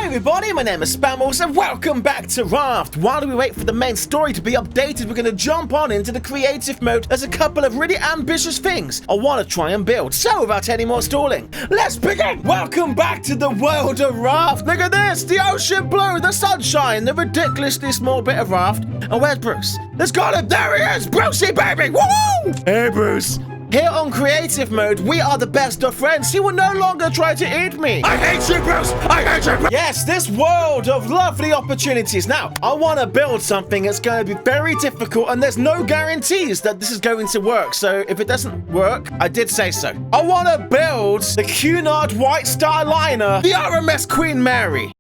everybody, my name is Spammals and welcome back to Raft. While we wait for the main story to be updated, we're going to jump on into the creative mode. There's a couple of really ambitious things I want to try and build. So without any more stalling, let's begin! Welcome back to the world of Raft. Look at this, the ocean blue, the sunshine, the ridiculously small bit of Raft. And where's Bruce? Let's go him, there he is, Brucey baby, woo! Hey Bruce. Here on creative mode, we are the best of friends. He will no longer try to eat me. I hate you, Bruce! I hate you, Bruce! Yes, this world of lovely opportunities. Now, I want to build something that's going to be very difficult, and there's no guarantees that this is going to work. So if it doesn't work, I did say so. I want to build the Cunard White Star Liner, the RMS Queen Mary.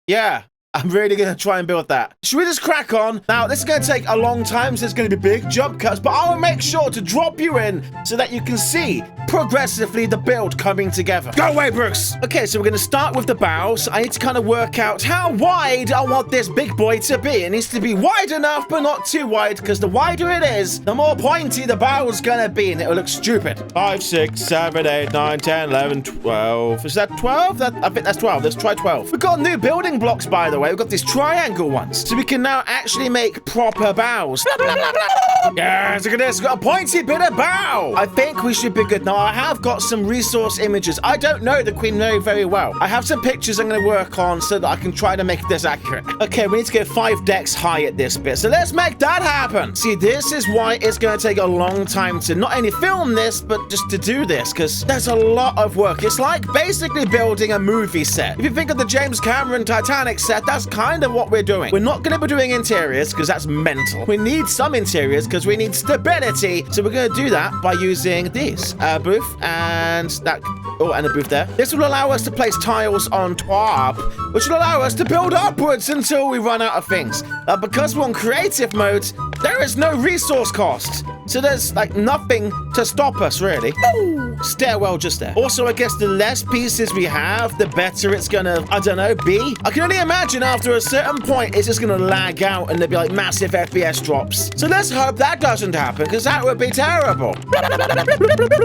Yeah. I'm really going to try and build that. Should we just crack on? Now, this is going to take a long time, so it's going to be big jump cuts, but I will make sure to drop you in so that you can see progressively the build coming together. Go away, Bruce! Okay, so we're going to start with the bow, so I need to kind of work out how wide I want this big boy to be. It needs to be wide enough, but not too wide, because the wider it is, the more pointy the bow is going to be, and it will look stupid. 5, 6, 7, 8, 9, 10, 11, 12. Is that 12? I think that's 12. Let's try 12. We've got new building blocks, by the way. We've got these triangle ones, so we can now actually make proper bows. Blah, blah, blah, blah. Yes, look at this. We've got a pointy bit of bow. I think we should be good. Now, I have got some resource images. I don't know the Queen Mary very well. I have some pictures I'm going to work on so that I can try to make this accurate. Okay, we need to go 5 decks high at this bit, so let's make that happen. See, this is why it's going to take a long time to not only film this, but just to do this, because there's a lot of work. It's like basically building a movie set. If you think of the James Cameron Titanic set, that's kind of what we're doing. We're not going to be doing interiors because that's mental. We need some interiors because we need stability. So we're going to do that by using these. Booth and that. Oh, and a booth there. This will allow us to place tiles on top, which will allow us to build upwards until we run out of things. Because we're on creative mode, there is no resource cost. So there's like nothing to stop us, really. Ooh, stairwell just there. Also, I guess the less pieces we have, the better it's gonna, I don't know, be. I can only imagine after a certain point, it's just gonna lag out and there'll be like massive FPS drops. So let's hope that doesn't happen, because that would be terrible.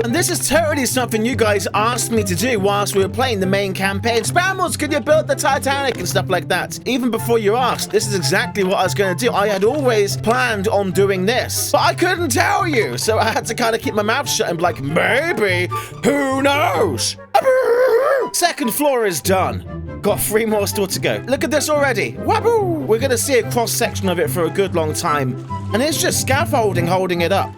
And this is totally something you guys asked me to do whilst we were playing the main campaign. Spammals, can you build the Titanic and stuff like that? Even before you asked, this is exactly what I was gonna do. I had always planned on doing this, but I couldn't tell you, so I had to kind of keep my mouth shut and be like, maybe, who knows? Second floor is done. Got 3 more still to go. Look at this already. Waboo! We're gonna see a cross section of it for a good long time, and it's just scaffolding holding it up.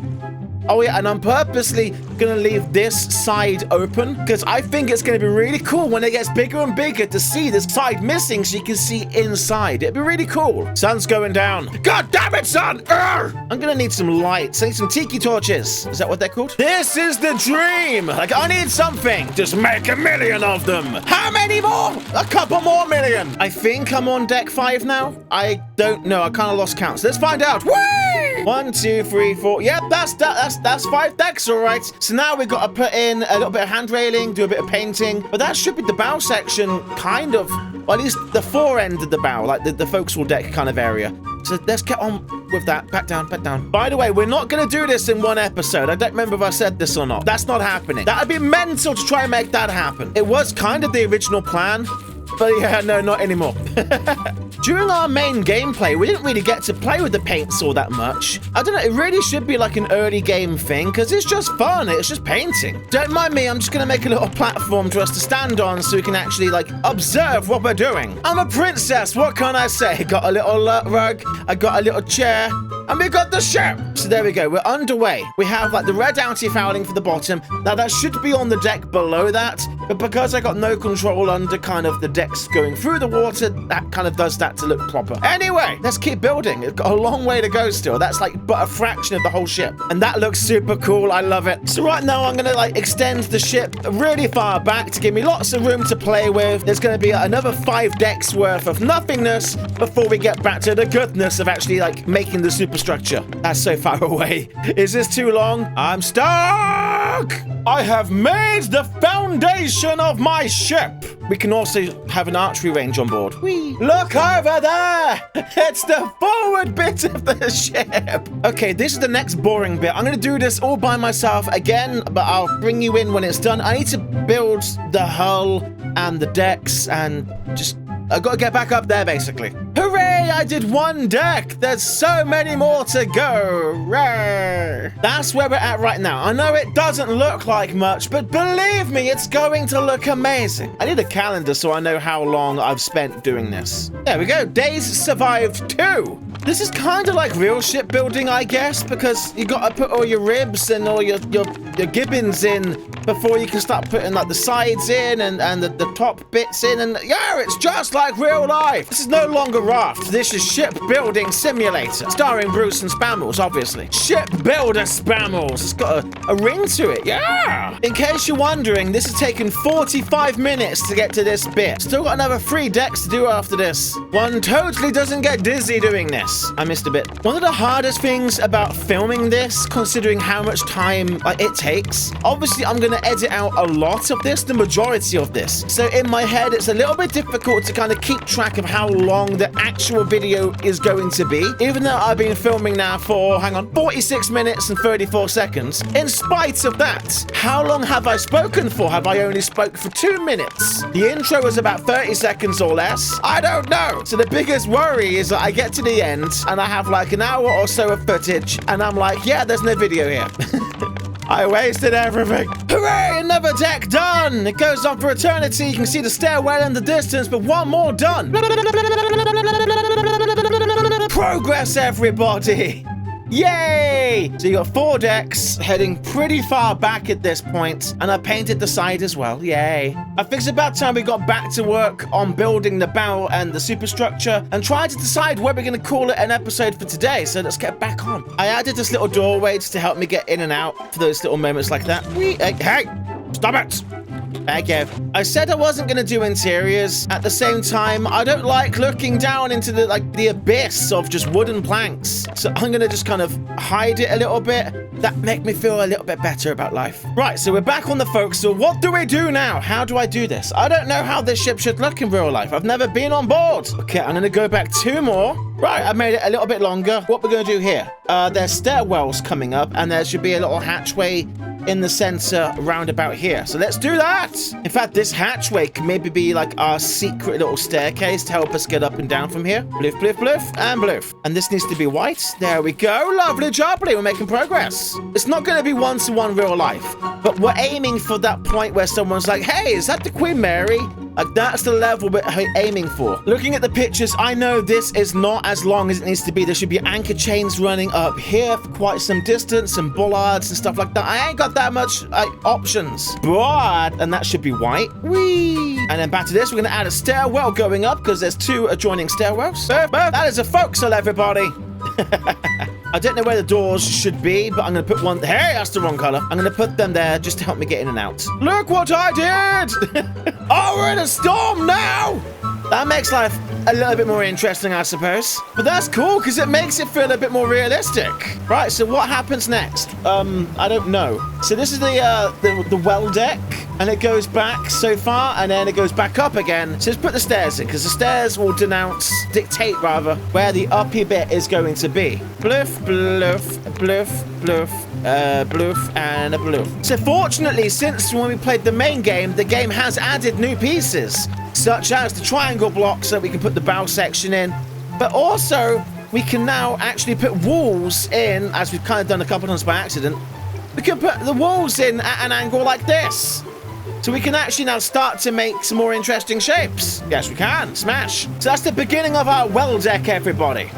Oh yeah, and I'm purposely gonna leave this side open because I think it's gonna be really cool when it gets bigger and bigger to see this side missing so you can see inside. It'd be really cool. Sun's going down. God damn it, sun! Urgh! I'm gonna need some lights. I need some tiki torches. Is that what they're called? This is the dream. Like, I need something. Just make 1 million of them. How many more? A couple more million. I think I'm on deck 5 now. I don't know. I kind of lost count. So let's find out. Whee! 1, 2, 3, 4. Yep, that's 5 decks, all right. So now we've got to put in a little bit of hand railing, do a bit of painting, but that should be the bow section, kind of, or at least the fore end of the bow, like the forecastle deck kind of area. So let's get on with that. Back down, back down. By the way, we're not going to do this in 1 episode. I don't remember if I said this or not. That's not happening. That would be mental to try and make that happen. It was kind of the original plan, but yeah, no, not anymore. During our main gameplay, we didn't really get to play with the paints all that much. I don't know, it really should be like an early game thing, because it's just fun, it's just painting. Don't mind me, I'm just gonna make a little platform for us to stand on so we can actually, like, observe what we're doing. I'm a princess, what can I say? Got a little rug, I got a little chair, and we got the ship. So there we go, we're underway. We have, like, the red anti-fouling for the bottom. Now, that should be on the deck below that, but because I got no control under kind of the decks going through the water, that kind of does that to look proper. Anyway, let's keep building. It's got a long way to go still. That's like but a fraction of the whole ship. And that looks super cool. I love it. So right now I'm gonna like extend the ship really far back to give me lots of room to play with. There's gonna be another 5 decks worth of nothingness before we get back to the goodness of actually like making the superstructure. That's so far away. Is this too long? I'm stuck! I have made the foundation of my ship. We can also have an archery range on board. Whee. Look over there! It's the forward bit of the ship. Okay, this is the next boring bit. I'm going to do this all by myself again, but I'll bring you in when it's done. I need to build the hull and the decks and just I've got to get back up there, basically. Hooray! I did one deck. There's so many more to go. Hooray! That's where we're at right now. I know it doesn't look like much, but believe me, it's going to look amazing. I need a calendar so I know how long I've spent doing this. There we go. Days survived 2. This is kind of like real shipbuilding, I guess, because you got to put all your ribs and all your gibbons in before you can start putting like the sides in and the top bits in, and yeah, it's just like real life. This is no longer Raft. This is Shipbuilding Simulator, starring Bruce and Spammals, obviously. Shipbuilder Spammals. It's got a ring to it, yeah. In case you're wondering, this has taken 45 minutes to get to this bit. Still got another 3 decks to do after this. One totally doesn't get dizzy doing this. I missed a bit. One of the hardest things about filming this, considering how much time it takes, obviously I'm going to edit out a lot of this, the majority of this. So in my head, it's a little bit difficult to kind of keep track of how long the actual video is going to be, even though I've been filming now for, 46 minutes and 34 seconds. In spite of that, how long have I spoken for? Have I only spoke for 2 minutes? The intro was about 30 seconds or less. I don't know. So the biggest worry is that I get to the end and I have like an hour or so of footage and I'm like, yeah, there's no video here. I wasted everything. Hooray, another deck done. It goes on for eternity. You can see the stairwell in the distance, but one more done. Progress, everybody. Yay! So you got 4 decks heading pretty far back at this point, and I painted the side as well. Yay! I think it's about time we got back to work on building the bow and the superstructure and trying to decide where we're going to call it an episode for today. So let's get back on. I added this little doorway just to help me get in and out for those little moments like that. Hey! Stop it! Thank you. I said I wasn't going to do interiors. At the same time, I don't like looking down into the abyss of just wooden planks. So I'm going to just kind of hide it a little bit. That make me feel a little bit better about life. Right, so we're back on the forecastle. What do we do now? How do I do this? I don't know how this ship should look in real life. I've never been on board. Okay, I'm going to go back 2 more. Right, I made it a little bit longer. What we're going to do here? There's stairwells coming up, and there should be a little hatchway in the center round about here. So let's do that. In fact, this hatchway can maybe be like our secret little staircase to help us get up and down from here. Bloof, bloof, bloof, and bloof. And this needs to be white. There we go. Lovely jubbly. We're making progress. It's not going to be one-to-one real life, but we're aiming for that point where someone's like, hey, is that the Queen Mary? Like, that's the level we're aiming for. Looking at the pictures, I know this is not as long as it needs to be. There should be anchor chains running up here for quite some distance and bollards and stuff like that. I ain't got that much options. But, and that should be white. Whee! And then back to this, we're going to add a stairwell going up because there's 2 adjoining stairwells. That is a forecastle, everybody. I don't know where the doors should be, but I'm going to put one... Hey, that's the wrong color. I'm going to put them there just to help me get in and out. Look what I did! Oh, we're in a storm now! That makes life a little bit more interesting, I suppose. But that's cool, because it makes it feel a bit more realistic. Right, so what happens next? I don't know. So this is the well deck, and it goes back so far, and then it goes back up again. So let's put the stairs in, because the stairs will dictate, where the uppy bit is going to be. Bloof, bloof, bloof, bloof, bloof, and a bloof. So fortunately, since when we played the main game, the game has added new pieces, such as the triangle block so we can put the bow section in, but also we can now actually put walls in, as we've kind of done a couple times by accident. We can put the walls in at an angle like this. So we can actually now start to make some more interesting shapes. Yes, we can. Smash. So that's the beginning of our well deck, everybody.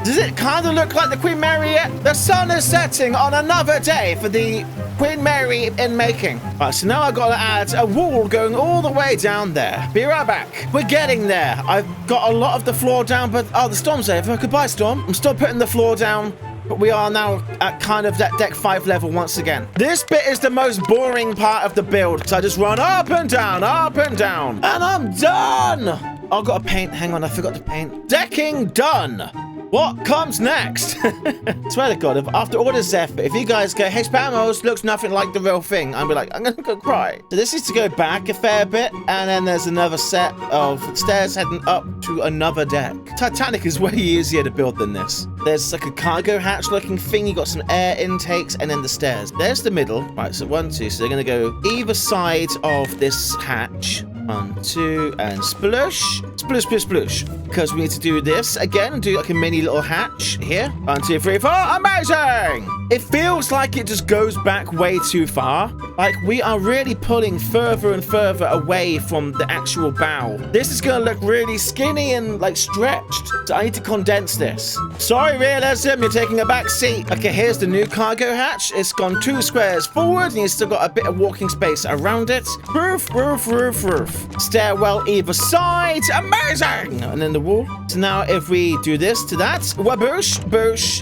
Does it kind of look like the Queen Mary yet? The sun is setting on another day for the Queen Mary in making. Right, so now I've got to add a wall going all the way down there. Be right back. We're getting there. I've got a lot of the floor down, but... Oh, the storm's over. Goodbye, storm. I'm still putting the floor down, but we are now at kind of that deck 5 level once again. This bit is the most boring part of the build, so I just run up and down, and I'm done. Oh, I've got to paint. Hang on, I forgot to paint. Decking done. What comes next? Swear to God, after all this effort, if you guys go, hey, Spammals, looks nothing like the real thing, I'll be like, I'm gonna go cry. So this is to go back a fair bit, and then there's another set of stairs heading up to another deck. Titanic is way easier to build than this. There's like a cargo hatch looking thing, you got some air intakes, and then the stairs. There's the middle. Right, so 1, 2, so they're gonna go either side of this hatch. 1, 2, and splush. Splush, splush, splush. Because we need to do this again. Do like a mini little hatch here. 1, 2, 3, 4. Amazing! It feels like it just goes back way too far. Like we are really pulling further and further away from the actual bow. This is going to look really skinny and like stretched. So I need to condense this. Sorry, realism, you're taking a back seat. Okay, here's the new cargo hatch. It's gone 2 squares forward and you've still got a bit of walking space around it. Roof, roof, roof, roof. Stairwell either side. Amazing! And then the wall. So now if we do this to that, waboosh, boosh.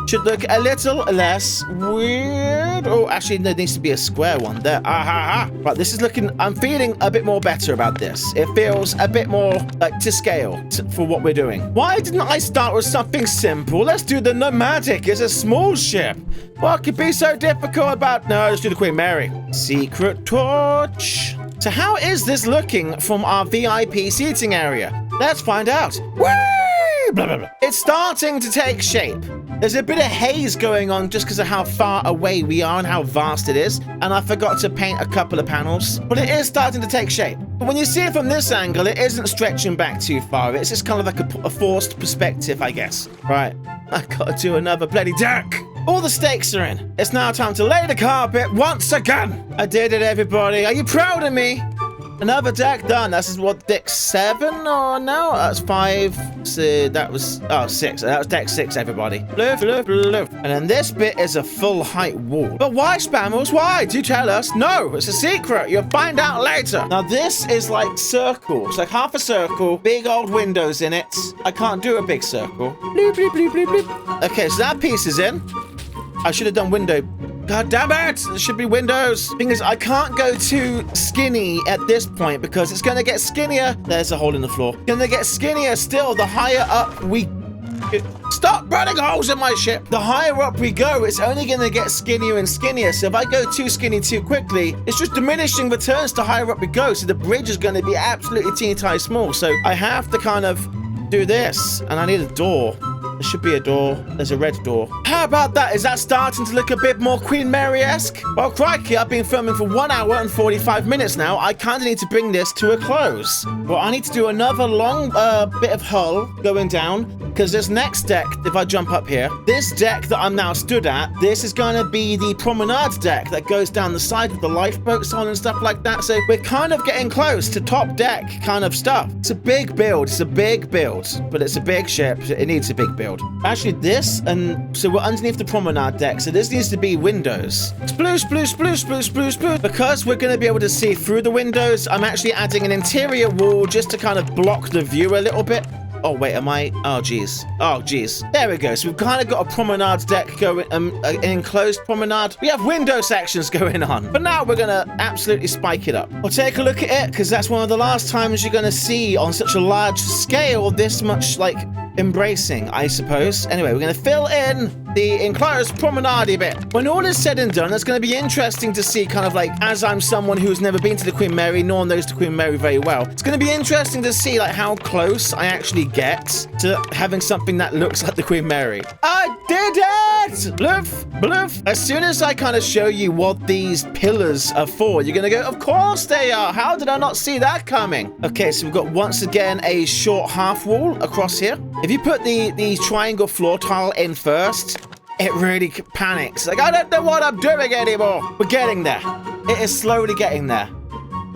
Should look a little less weird. Oh, actually, there needs to be a square one there. Ah, right, this is looking... I'm feeling a bit more better about this. It feels a bit more like to scale for what we're doing. Why didn't I start with something simple? Let's do the Nomadic. It's a small ship. What could be so difficult about... No, let's do the Queen Mary. Secret torch. So how is this looking from our VIP seating area? Let's find out. Woo! Blah, blah, blah. It's starting to take shape. There's a bit of haze going on just because of how far away we are and how vast it is. And I forgot to paint a couple of panels. But it is starting to take shape. But when you see it from this angle, it isn't stretching back too far. It's just kind of like a forced perspective, I guess. Right. I gotta do another bloody deck. All the stakes are in. It's now time to lay the carpet once again. I did it, everybody. Are you proud of me? Another deck done. That's what, deck 7 or no? That's 5. So that was 6. That was deck 6, everybody. Bloof, bloof, bloof. And then this bit is a full height wall. But why, Spammals? Why? Do tell us. No, it's a secret. You'll find out later. Now this is like circle. It's like half a circle, big old windows in it. I can't do a big circle. Bloop, bloop, bloop, bloop, bloop. Okay, so that piece is in. I should have done window. God damn it! There should be windows. Thing is, I can't go too skinny at this point because it's going to get skinnier. There's a hole in the floor. Going to get skinnier still the higher up we... Stop burning holes in my ship! The higher up we go, it's only going to get skinnier and skinnier. So if I go too skinny too quickly, it's just diminishing returns the higher up we go. So the bridge is going to be absolutely teeny tiny small. So I have to kind of do this. And I need a door. There should be a door. There's a red door. How about that? Is that starting to look a bit more Queen Mary-esque? Well, crikey, I've been filming for 1 hour and 45 minutes now. I kind of need to bring this to a close. Well, I need to do another long bit of hull going down because this next deck, if I jump up here, this deck that I'm now stood at, this is going to be the Promenade Deck that goes down the side with the lifeboats on and stuff like that. So we're kind of getting close to top deck kind of stuff. It's a big build. It's a big build, but it's a big ship. It needs a big build. Actually, this, and so we're underneath the Promenade Deck, so this needs to be windows. Sploosh, sploosh, sploosh, sploosh, sploosh, sploosh. Because we're going to be able to see through the windows, I'm actually adding an interior wall just to kind of block the view a little bit. Oh, wait, am I? Oh, geez. Oh, geez. There we go. So we've kind of got a promenade deck going, an enclosed promenade. We have window sections going on. But now we're going to absolutely spike it up. We'll take a look at it, because that's one of the last times you're going to see on such a large scale this much, like, embracing, I suppose. Anyway, we're going to fill in the enclosed promenade bit. When all is said and done, it's going to be interesting to see kind of like, as I'm someone who's never been to the Queen Mary, nor knows the Queen Mary very well, it's going to be interesting to see like how close I actually get to having something that looks like the Queen Mary. I did it! Bloof, bloof. As soon as I kind of show you what these pillars are for, you're going to go, of course they are. How did I not see that coming? Okay, so we've got once again a short half wall across here. If you put the triangle floor tile in first, it really panics. Like, I don't know what I'm doing anymore. We're getting there. It is slowly getting there.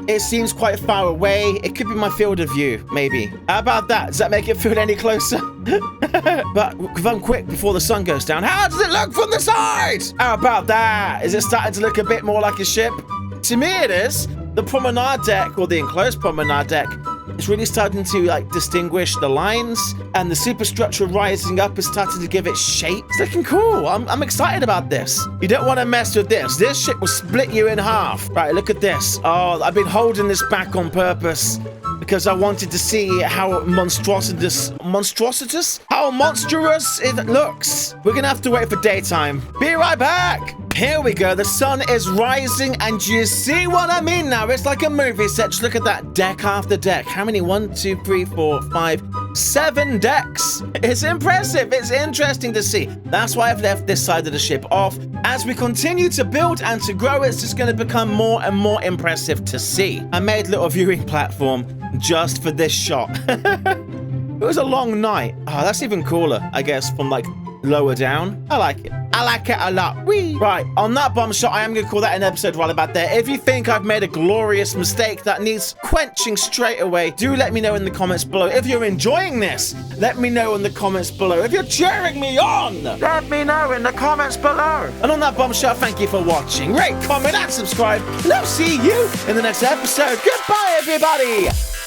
It seems quite far away. It could be my field of view, maybe. How about that? Does that make it feel any closer? But if I'm quick before the sun goes down, how does it look from the side? How about that? Is it starting to look a bit more like a ship? To me, it is. The promenade deck, or the enclosed promenade deck, it's really starting to like distinguish the lines, and the superstructure rising up is starting to give it shape. It's looking cool. I'm excited about this. You don't want to mess with this. This shit will split you in half. Right, look at this. Oh, I've been holding this back on purpose because I wanted to see how monstrous it looks. We're gonna have to wait for daytime. Be right back. Here we go. The sun is rising, and you see what I mean now? It's like a movie set. Just look at that deck after deck. How many? 1, 2, 3, 4, 5, 7 decks. It's impressive. It's interesting to see. That's why I've left this side of the ship off. As we continue to build and to grow, it's just going to become more and more impressive to see. I made a little viewing platform just for this shot. It was a long night. Oh, that's even cooler, I guess, from like lower down. I like it. I like it a lot. Whee! Right, on that bomb shot, I am going to call that an episode right about there. If you think I've made a glorious mistake that needs quenching straight away, do let me know in the comments below. If you're enjoying this, let me know in the comments below. If you're cheering me on, let me know in the comments below. And on that bomb shot, thank you for watching. Rate, comment, and subscribe. And I'll see you in the next episode. Goodbye, everybody!